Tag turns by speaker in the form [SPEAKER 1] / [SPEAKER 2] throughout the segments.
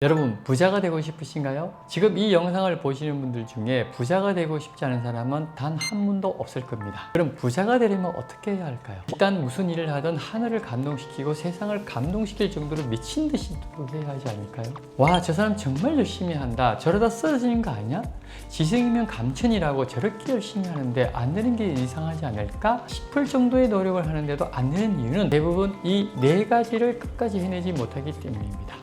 [SPEAKER 1] 여러분, 부자가 되고 싶으신가요? 지금 이 영상을 보시는 분들 중에 부자가 되고 싶지 않은 사람은 단 한 분도 없을 겁니다. 그럼 부자가 되려면 어떻게 해야 할까요? 일단 무슨 일을 하든 하늘을 감동시키고 세상을 감동시킬 정도로 미친 듯이 노력해야 하지 않을까요? 와, 저 사람 정말 열심히 한다. 저러다 쓰러지는 거 아니야? 지성이면 감천이라고 저렇게 열심히 하는데 안 되는 게 이상하지 않을까 싶을 정도의 노력을 하는데도 안 되는 이유는 대부분 이 네 가지를 끝까지 해내지 못하기 때문입니다.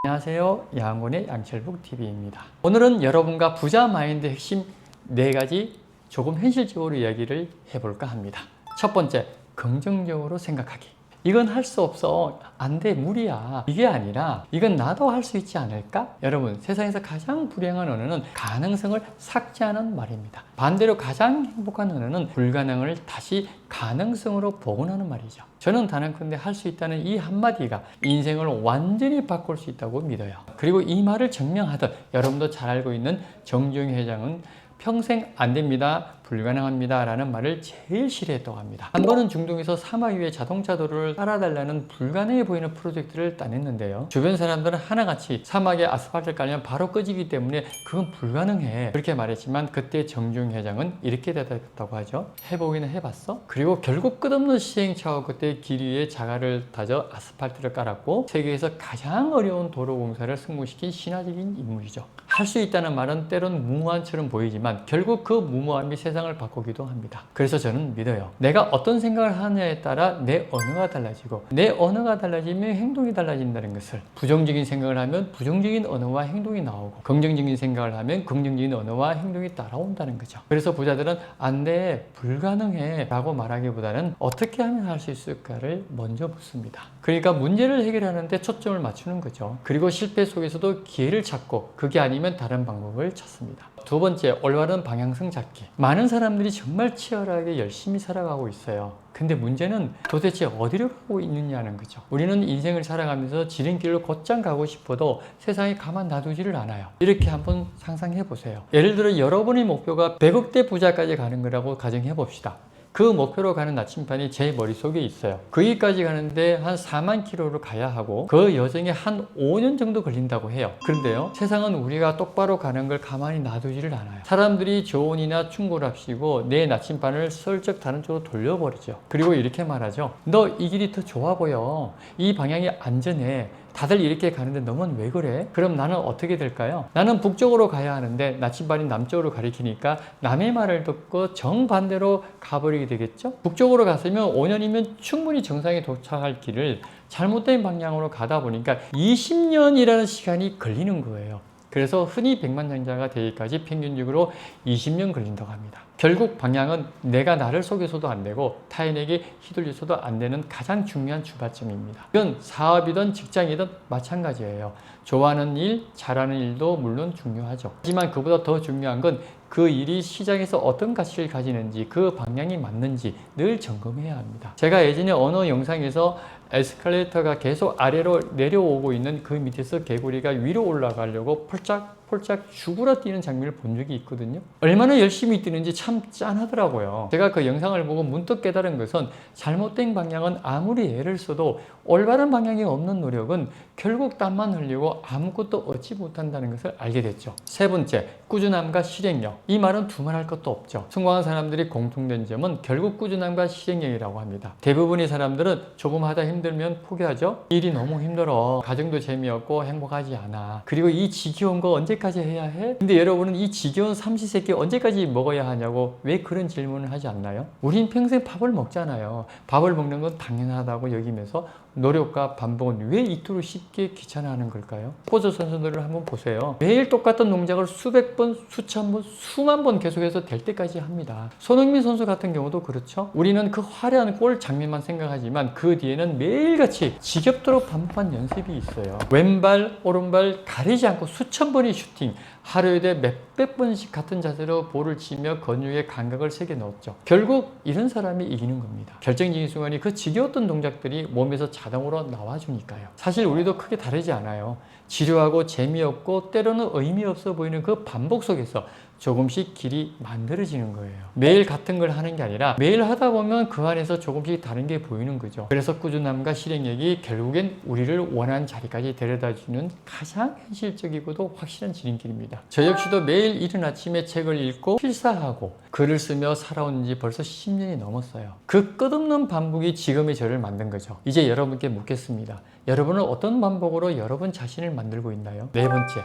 [SPEAKER 1] 안녕하세요. 양원의 양철북TV입니다. 오늘은 여러분과 부자 마인드의 핵심 4가지 조금 현실적으로 이야기를 해볼까 합니다. 첫 번째, 긍정적으로 생각하기. 이건 할 수 없어. 안 돼. 무리야. 이게 아니라 이건 나도 할 수 있지 않을까? 여러분, 세상에서 가장 불행한 언어는 가능성을 삭제하는 말입니다. 반대로 가장 행복한 언어는 불가능을 다시 가능성으로 복원하는 말이죠. 저는 단언컨대 할 수 있다는 이 한마디가 인생을 완전히 바꿀 수 있다고 믿어요. 그리고 이 말을 증명하듯 여러분도 잘 알고 있는 정주영 회장은 평생 안 됩니다, 불가능합니다 라는 말을 제일 싫어했다고 합니다. 한 번은 중동에서 사막 위에 자동차 도로를 깔아달라는 불가능해 보이는 프로젝트를 따냈는데요. 주변 사람들은 하나같이 사막에 아스팔트를 깔면 바로 꺼지기 때문에 그건 불가능해 그렇게 말했지만 그때 정주영 회장은 이렇게 대답했다고 하죠. 해보기는 해봤어? 그리고 결국 끝없는 시행착오 끝에 길 위에 자갈을 다져 아스팔트를 깔았고 세계에서 가장 어려운 도로 공사를 성공시킨 신화적인 인물이죠. 할 수 있다는 말은 때론 무모한처럼 보이지만 결국 그 무모함이 세상을 바꾸기도 합니다. 그래서 저는 믿어요. 내가 어떤 생각을 하느냐에 따라 내 언어가 달라지고 내 언어가 달라지면 행동이 달라진다는 것을, 부정적인 생각을 하면 부정적인 언어와 행동이 나오고 긍정적인 생각을 하면 긍정적인 언어와 행동이 따라온다는 거죠. 그래서 부자들은 안 돼, 불가능해 라고 말하기보다는 어떻게 하면 할 수 있을까를 먼저 묻습니다. 그러니까 문제를 해결하는데 초점을 맞추는 거죠. 그리고 실패 속에서도 기회를 찾고 그게 아니면 다른 방법을 찾습니다. 두 번째, 올바른 방향성 잡기. 많은 사람들이 정말 치열하게 열심히 살아가고 있어요. 근데 문제는 도대체 어디로 가고 있느냐는 거죠. 우리는 인생을 살아가면서 지름길로 곧장 가고 싶어도 세상에 가만 놔두지를 않아요. 이렇게 한번 상상해 보세요. 예를 들어 여러분의 목표가 100억대 부자까지 가는 거라고 가정해 봅시다. 그 목표로 가는 나침반이 제 머릿속에 있어요. 거기까지 가는데 한 4만 킬로를 가야 하고 그 여정에 한 5년 정도 걸린다고 해요. 그런데요, 세상은 우리가 똑바로 가는 걸 가만히 놔두지를 않아요. 사람들이 조언이나 충고랍시고 내 나침반을 슬쩍 다른 쪽으로 돌려버리죠. 그리고 이렇게 말하죠. 너 이 길이 더 좋아 보여. 이 방향이 안전해. 다들 이렇게 가는데 너는 왜 그래? 그럼 나는 어떻게 될까요? 나는 북쪽으로 가야 하는데 나침반이 남쪽으로 가리키니까 남의 말을 듣고 정반대로 가버리게 되겠죠? 북쪽으로 갔으면 5년이면 충분히 정상에 도착할 길을 잘못된 방향으로 가다 보니까 20년이라는 시간이 걸리는 거예요. 그래서 흔히 백만장자가 되기까지 평균적으로 20년 걸린다고 합니다. 결국 방향은 내가 나를 속여서도 안 되고 타인에게 휘둘려서도 안 되는 가장 중요한 출발점입니다. 이건 사업이든 직장이든 마찬가지예요. 좋아하는 일, 잘하는 일도 물론 중요하죠. 하지만 그보다 더 중요한 건 그 일이 시장에서 어떤 가치를 가지는지, 그 방향이 맞는지 늘 점검해야 합니다. 제가 예전에 어느 영상에서 에스컬레이터가 계속 아래로 내려오고 있는 그 밑에서 개구리가 위로 올라가려고 폴짝 죽으라 뛰는 장면을 본 적이 있거든요. 얼마나 열심히 뛰는지 참 짠하더라고요. 제가 그 영상을 보고 문득 깨달은 것은 잘못된 방향은 아무리 애를 써도 올바른 방향이 없는 노력은 결국 땀만 흘리고 아무것도 얻지 못한다는 것을 알게 됐죠. 세 번째, 꾸준함과 실행력. 이 말은 두말할 것도 없죠. 성공한 사람들이 공통된 점은 결국 꾸준함과 실행력이라고 합니다. 대부분의 사람들은 조금 하다 힘들면 포기하죠. 일이 너무 힘들어. 가정도 재미없고 행복하지 않아. 그리고 이 지겨운 거 언제까지 해야 해? 근데 여러분은 이 지겨운 삼시세끼 언제까지 먹어야 하냐고 왜 그런 질문을 하지 않나요? 우린 평생 밥을 먹잖아요. 밥을 먹는 건 당연하다고 여기면서 노력과 반복은 왜 이토록 쉽게 귀찮아하는 걸까요? 스포츠 선수들을 한번 보세요. 매일 똑같은 동작을 수백 번, 수천 번, 수만 번 계속해서 될 때까지 합니다. 손흥민 선수 같은 경우도 그렇죠. 우리는 그 화려한 골 장면만 생각하지만 그 뒤에는 매일같이 지겹도록 반복한 연습이 있어요. 왼발, 오른발 가리지 않고 수천 번의 슈팅, 하루에 몇백 번씩 같은 자세로 볼을 치며 근육에 감각을 새겨 넣었죠. 결국 이런 사람이 이기는 겁니다. 결정적인 순간이 그 지겨웠던 동작들이 몸에서 자동으로 나와주니까요. 사실 우리도 크게 다르지 않아요. 지루하고 재미없고 때로는 의미 없어 보이는 그 반복 속에서 조금씩 길이 만들어지는 거예요. 매일 같은 걸 하는 게 아니라 매일 하다 보면 그 안에서 조금씩 다른 게 보이는 거죠. 그래서 꾸준함과 실행력이 결국엔 우리를 원하는 자리까지 데려다주는 가장 현실적이고도 확실한 지름길입니다. 저 역시도 매일 이른 아침에 책을 읽고 필사하고 글을 쓰며 살아온 지 벌써 10년이 넘었어요. 그 끝없는 반복이 지금의 저를 만든 거죠. 이제 여러분께 묻겠습니다. 여러분은 어떤 반복으로 여러분 자신을 만들고 있나요? 네 번째,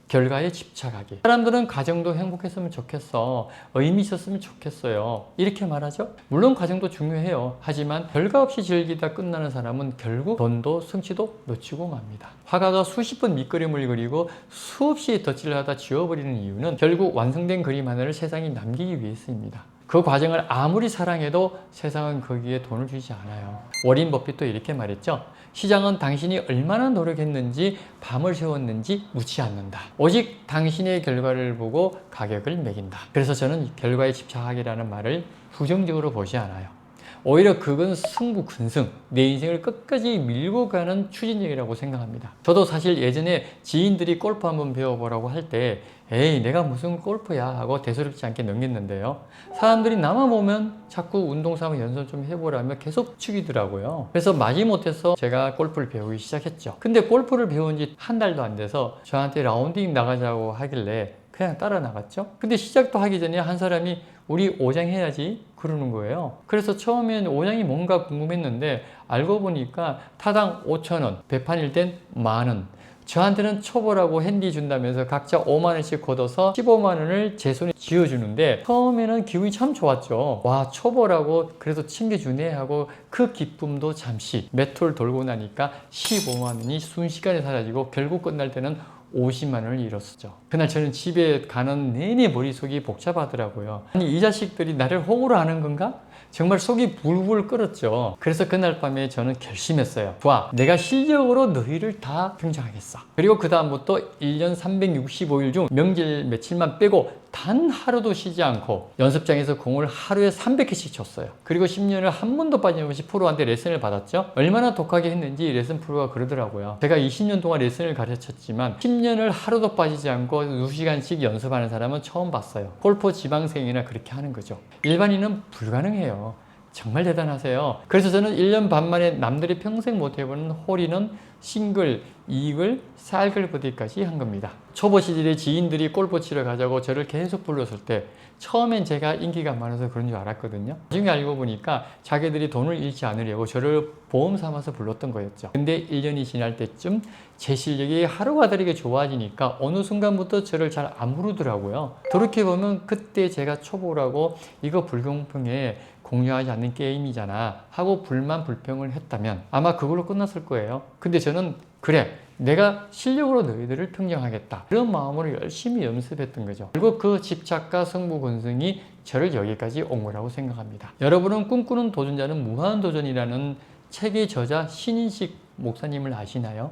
[SPEAKER 1] 결과에 집착하기. 사람들은 가정도 행복했으면 좋겠어, 의미 있었으면 좋겠어요, 이렇게 말하죠. 물론 가정도 중요해요. 하지만 결과 없이 즐기다 끝나는 사람은 결국 돈도 성취도 놓치고 맙니다. 화가가 수십 번 밑그림을 그리고 수없이 덧칠을 하다 지워버리는 이유는 결국 완성된 그림 하나를 세상에 남기기 위해서입니다. 그 과정을 아무리 사랑해도 세상은 거기에 돈을 주지 않아요. 워린 버핏도 이렇게 말했죠. 시장은 당신이 얼마나 노력했는지 밤을 새웠는지 묻지 않는다. 오직 당신의 결과를 보고 가격을 매긴다. 그래서 저는 결과에 집착하기라는 말을 부정적으로 보지 않아요. 오히려 그건 승부근승, 내 인생을 끝까지 밀고 가는 추진력이라고 생각합니다. 저도 사실 예전에 지인들이 골프 한번 배워보라고 할 때 에이 내가 무슨 골프야 하고 대수롭지 않게 넘겼는데요. 사람들이 나만 보면 자꾸 운동삼아 연습 좀 해보라며 계속 축이더라고요. 그래서 마지못해서 제가 골프를 배우기 시작했죠. 근데 골프를 배운 지 한 달도 안 돼서 저한테 라운딩 나가자고 하길래 그냥 따라 나갔죠. 근데 시작도 하기 전에 한 사람이 우리 5장 해야지 그러는 거예요. 그래서 처음엔 5장이 뭔가 궁금했는데 알고 보니까 타당 5,000원, 배판일 땐 10,000원. 저한테는 초보라고 핸디 준다면서 각자 5만원씩 걷어서 15만원을 제 손에 쥐어주는데 처음에는 기분이 참 좋았죠. 와, 초보라고 그래도 챙겨주네 하고 그 기쁨도 잠시 몇 톨 돌고 나니까 15만원이 순식간에 사라지고 결국 끝날 때는 50만원을 잃었었죠. 그날 저는 집에 가는 내내 머릿속이 복잡하더라고요. 아니 이 자식들이 나를 호구로 하는 건가? 정말 속이 불불 끓었죠. 그래서 그날 밤에 저는 결심했어요. 좋아, 내가 실력으로 너희를 다 평정하겠어. 그리고 그 다음부터 1년 365일 중 명절 며칠만 빼고 단 하루도 쉬지 않고 연습장에서 공을 하루에 300개씩 쳤어요. 그리고 10년을 한 번도 빠짐없이 프로한테 레슨을 받았죠. 얼마나 독하게 했는지 레슨 프로가 그러더라고요. 제가 20년 동안 레슨을 가르쳤지만 10년을 하루도 빠지지 않고 2시간씩 연습하는 사람은 처음 봤어요. 골프 지망생이나 그렇게 하는 거죠. 일반인은 불가능해요. 정말 대단하세요. 그래서 저는 1년 반 만에 남들이 평생 못 해보는 홀인원 싱글, 이글, 쌀글 버디까지 한 겁니다. 초보 시절에 지인들이 골프 치러 가자고 저를 계속 불렀을 때 처음엔 제가 인기가 많아서 그런 줄 알았거든요. 나중에 알고 보니까 자기들이 돈을 잃지 않으려고 저를 보험 삼아서 불렀던 거였죠. 근데 1년이 지날 때쯤 제 실력이 하루가 다르게 좋아지니까 어느 순간부터 저를 잘 안 부르더라고요. 돌이켜보면 그때 제가 초보라고 이거 불공평해, 공유하지 않는 게임이잖아 하고 불만 불평을 했다면 아마 그걸로 끝났을 거예요. 근데 저는 그래, 내가 실력으로 너희들을 평정하겠다, 그런 마음으로 열심히 연습했던 거죠. 그리고 그 집착과 승부근성이 저를 여기까지 온 거라고 생각합니다. 여러분은 꿈꾸는 도전자는 무한도전이라는 책의 저자 신인식 목사님을 아시나요?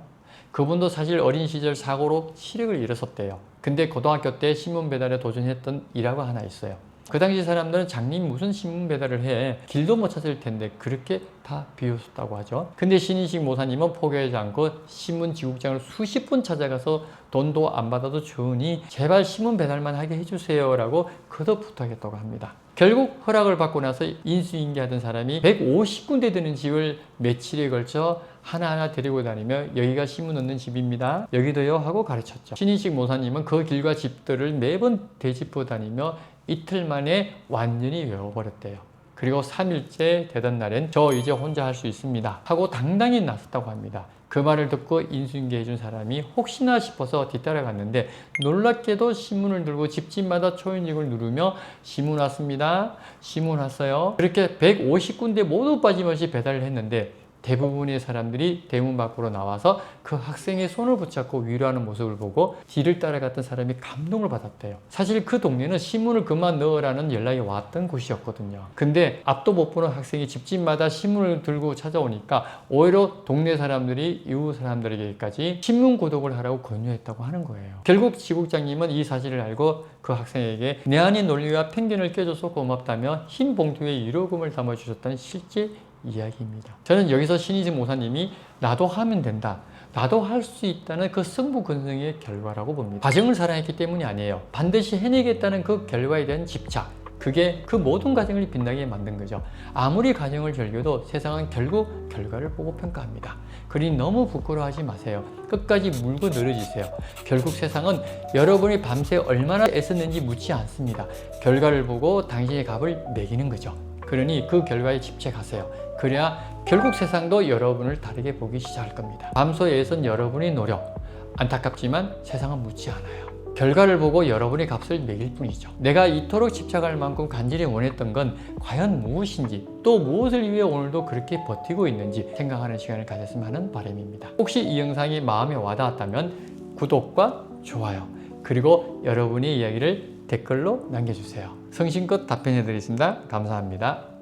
[SPEAKER 1] 그분도 사실 어린 시절 사고로 시력을 잃었었대요. 근데 고등학교 때 신문 배달에 도전했던 일화가 하나 있어요. 그 당시 사람들은 장님 무슨 신문 배달을 해, 길도 못 찾을 텐데 그렇게 다 비웃었다고 하죠. 근데 신인식 모사님은 포기하지 않고 신문 지국장을 수십 번 찾아가서 돈도 안 받아도 좋으니 제발 신문 배달만 하게 해주세요 라고 거듭 부탁했다고 합니다. 결국 허락을 받고 나서 인수인계하던 사람이 150군데 되는 집을 며칠에 걸쳐 하나하나 데리고 다니며 여기가 신문 얻는 집입니다, 여기도요 하고 가르쳤죠. 신인식 모사님은 그 길과 집들을 매번 되짚어 다니며 이틀 만에 완전히 외워버렸대요. 그리고 3일째 되던 날엔 저 이제 혼자 할 수 있습니다 하고 당당히 나섰다고 합니다. 그 말을 듣고 인수인계 해준 사람이 혹시나 싶어서 뒤따라갔는데 놀랍게도 신문을 들고 집집마다 초인직을 누르며 신문 왔습니다, 신문 왔어요, 그렇게 150군데 모두 빠짐없이 배달을 했는데 대부분의 사람들이 대문 밖으로 나와서 그 학생의 손을 붙잡고 위로하는 모습을 보고 뒤를 따라갔던 사람이 감동을 받았대요. 사실 그 동네는 신문을 그만 넣으라는 연락이 왔던 곳이었거든요. 근데 앞도 못 보는 학생이 집집마다 신문을 들고 찾아오니까 오히려 동네 사람들이 이웃 사람들에게까지 신문 구독을 하라고 권유했다고 하는 거예요. 결국 지국장님은 이 사실을 알고 그 학생에게 내 안의 논리와 편견을 깨줘서 고맙다며 흰 봉투에 위로금을 담아주셨다는 실제 이야기입니다. 저는 여기서 신인식 모사님이 나도 하면 된다, 나도 할 수 있다는 그 승부근성의 결과라고 봅니다. 과정을 사랑했기 때문이 아니에요. 반드시 해내겠다는 그 결과에 대한 집착, 그게 그 모든 과정을 빛나게 만든 거죠. 아무리 과정을 즐겨도 세상은 결국 결과를 보고 평가합니다. 그러니 너무 부끄러워하지 마세요. 끝까지 물고 늘어지세요. 결국 세상은 여러분이 밤새 얼마나 애썼는지 묻지 않습니다. 결과를 보고 당신의 값을 매기는 거죠. 그러니 그 결과에 집착하세요. 그래야 결국 세상도 여러분을 다르게 보기 시작할 겁니다. 밤소에 애쓴 여러분의 노력, 안타깝지만 세상은 묻지 않아요. 결과를 보고 여러분의 값을 매길 뿐이죠. 내가 이토록 집착할 만큼 간절히 원했던 건 과연 무엇인지, 또 무엇을 위해 오늘도 그렇게 버티고 있는지 생각하는 시간을 가졌으면 하는 바람입니다. 혹시 이 영상이 마음에 와닿았다면 구독과 좋아요, 그리고 여러분의 이야기를 댓글로 남겨주세요. 성심껏 답변해 드리겠습니다. 감사합니다.